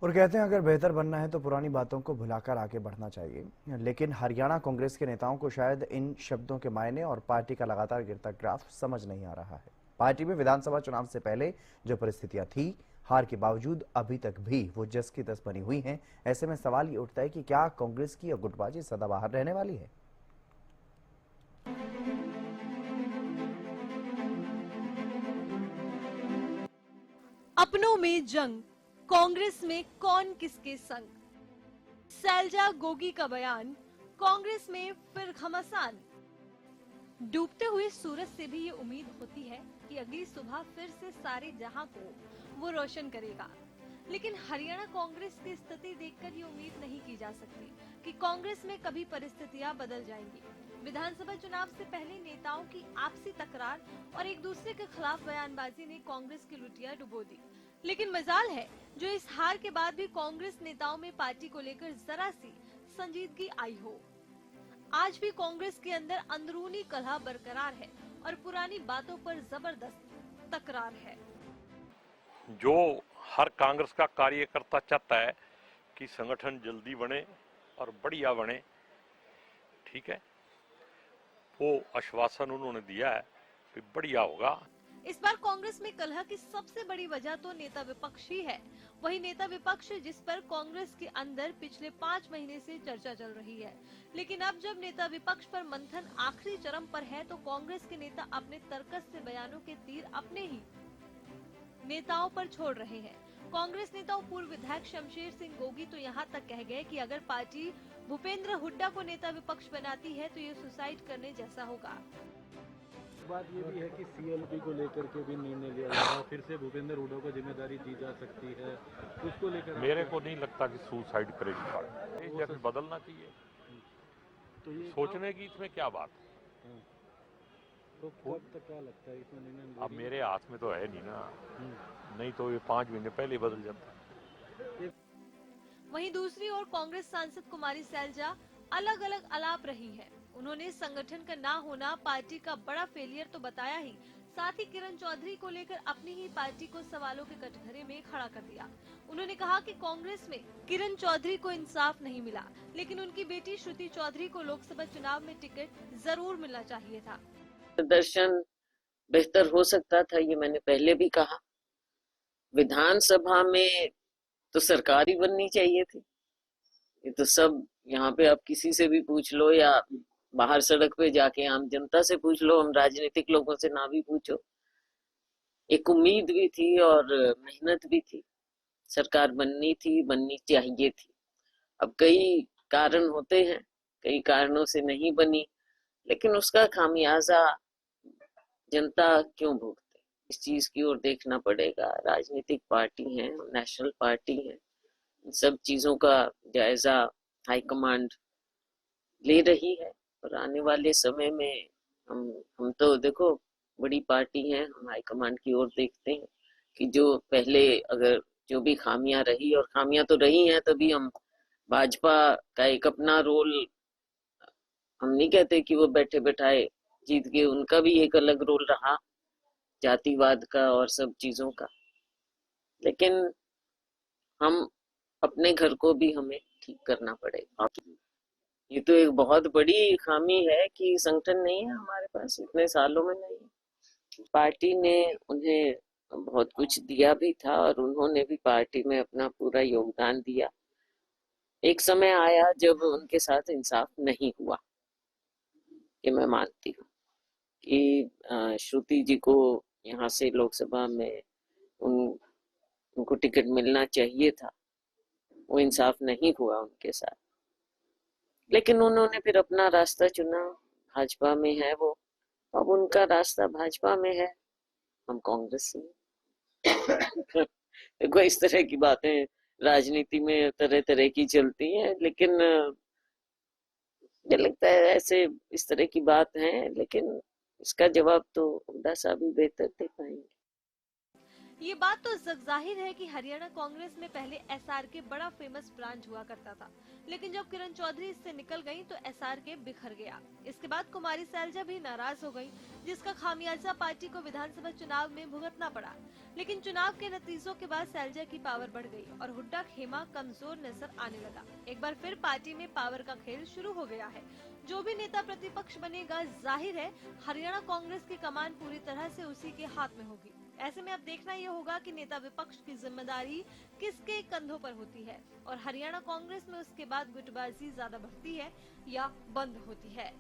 और कहते हैं अगर बेहतर बनना है तो पुरानी बातों को भुलाकर आगे बढ़ना चाहिए। लेकिन हरियाणा कांग्रेस के नेताओं को शायद इन शब्दों के मायने और पार्टी का लगातार गिरता ग्राफ समझ नहीं आ रहा है। पार्टी में विधानसभा चुनाव से पहले जो परिस्थितियां थी, हार के बावजूद अभी तक भी वो जस की तस बनी हुई हैं। ऐसे में सवाल ये उठता है कि क्या कांग्रेस की गुटबाजी सदाबहार रहने वाली है। अपनों में जंग, कांग्रेस में कौन किसके संग। सैलजा गोगी का बयान, कांग्रेस में फिर घमासान। डूबते हुए सूरज से भी ये उम्मीद होती है कि अगली सुबह फिर से सारे जहां को वो रोशन करेगा, लेकिन हरियाणा कांग्रेस की स्थिति देखकर ये उम्मीद नहीं की जा सकती कि कांग्रेस में कभी परिस्थितियां बदल जाएंगी। विधानसभा चुनाव से पहले नेताओं की आपसी तकरार और एक दूसरे के खिलाफ बयानबाजी ने कांग्रेस की लुटिया डुबो दी। लेकिन मजाल है जो इस हार के बाद भी कांग्रेस नेताओं में पार्टी को लेकर जरा सी संजीदगी आई हो। आज भी कांग्रेस के अंदर अंदरूनी कलह बरकरार है और पुरानी बातों पर जबरदस्त तकरार है। जो हर कांग्रेस का कार्यकर्ता चाहता है कि संगठन जल्दी बने और बढ़िया बने, ठीक है, वो आश्वासन उन्होंने दिया है कि बढ़िया होगा। इस बार कांग्रेस में कलह की सबसे बड़ी वजह तो नेता विपक्ष ही है। वही नेता विपक्ष जिस पर कांग्रेस के अंदर पिछले 5 महीने से चर्चा चल रही है। लेकिन अब जब नेता विपक्ष पर मंथन आखिरी चरम पर है तो कांग्रेस के नेता अपने तर्कस से बयानों के तीर अपने ही नेताओं पर छोड़ रहे हैं। कांग्रेस नेता पूर्व विधायक शमशेर सिंह गोगी तो यहाँ तक कह गए कि अगर पार्टी भूपेंद्र हुड्डा को नेता विपक्ष बनाती है तो ये सुसाइड करने जैसा होगा। बात ये भी है कि सीएलपी को लेकर के भी निर्णय लिया जा रहा है, फिर से भूपेंद्र हुड्डा को जिम्मेदारी दी जा सकती है, उसको लेकर मेरे को नहीं लगता कि सुसाइड करेगी पार्टी, जब बदलना चाहिए तो ये सोचने की इसमें क्या बात है। तो कब तक क्या लगता है इसमें निर्णय? अब मेरे हाथ में तो है नहीं ना, नहीं तो ये 5 महीने पहले बदल जाता। वहीं दूसरी ओर कांग्रेस सांसद कुमारी सैलजा अलग अलग आलाप रही है। उन्होंने संगठन का ना होना पार्टी का बड़ा फेलियर तो बताया ही, साथ ही किरण चौधरी को लेकर अपनी ही पार्टी को सवालों के कटघरे में खड़ा कर दिया। उन्होंने कहा कि कांग्रेस में किरण चौधरी को इंसाफ नहीं मिला, लेकिन उनकी बेटी श्रुति चौधरी को लोकसभा चुनाव में टिकट जरूर मिलना चाहिए था। प्रदर्शन बेहतर हो सकता था, ये मैंने पहले भी कहा। विधानसभा में तो सरकार ही बननी चाहिए थी। ये तो सब यहाँ पे आप किसी से भी पूछ लो या बाहर सड़क पे जाके आम जनता से पूछ लो, हम राजनीतिक लोगों से ना भी पूछो, एक उम्मीद भी थी और मेहनत भी थी, सरकार बननी थी, बननी चाहिए थी। अब कई कारण होते हैं, कई कारणों से नहीं बनी, लेकिन उसका खामियाजा जनता क्यों भुगते, इस चीज की ओर देखना पड़ेगा। राजनीतिक पार्टी है, नेशनल पार्टी है, सब चीजों का जायजा हाईकमांड ले रही है और आने वाले समय में हम तो देखो बड़ी पार्टी है, हम हाईकमांड की ओर देखते हैं कि जो पहले अगर जो भी खामियां रही, और खामियां तो रही हैं, तभी हम भाजपा का एक अपना रोल, हम नहीं कहते कि वो बैठे बैठाए जीत गए, उनका भी एक अलग रोल रहा जातिवाद का और सब चीजों का। लेकिन हम अपने घर को भी हमें ठीक करना पड़ेगा। ये तो एक बहुत बड़ी खामी है कि संगठन नहीं है हमारे पास, इतने सालों में नहीं है। पार्टी ने उन्हें बहुत कुछ दिया भी था और उन्होंने भी पार्टी में अपना पूरा योगदान दिया। एक समय आया जब उनके साथ इंसाफ नहीं हुआ, ये मैं मानती हूँ कि श्रुति जी को यहाँ से लोकसभा में उनको टिकट मिलना चाहिए था, वो इंसाफ नहीं हुआ उनके साथ। लेकिन उन्होंने फिर अपना रास्ता चुना, भाजपा में है वो, अब उनका रास्ता भाजपा में है, हम कांग्रेस में। देखो इस तरह की बातें राजनीति में तरह तरह की चलती हैं, लेकिन मुझे लगता है ऐसे इस तरह की बात है, लेकिन इसका जवाब तो हुड्डा साहब ही बेहतर दे पाएंगे। ये बात तो जाहिर है कि हरियाणा कांग्रेस में पहले एसआरके बड़ा फेमस ब्रांच हुआ करता था, लेकिन जब किरण चौधरी इससे निकल गई तो एसआरके बिखर गया। इसके बाद कुमारी सैलजा भी नाराज हो गई, जिसका खामियाजा पार्टी को विधानसभा चुनाव में भुगतना पड़ा। लेकिन चुनाव के नतीजों के बाद सैलजा की पावर बढ़ गई और हुड्डा खेमा कमजोर नजर आने लगा। एक बार फिर पार्टी में पावर का खेल शुरू हो गया है। जो भी नेता प्रतिपक्ष बनेगा, जाहिर है हरियाणा कांग्रेस की कमान पूरी तरह से उसी के हाथ में होगी। ऐसे में अब देखना ये होगा कि नेता विपक्ष की जिम्मेदारी किसके कंधों पर होती है और हरियाणा कांग्रेस में उसके बाद गुटबाजी ज्यादा बढ़ती है या बंद होती है।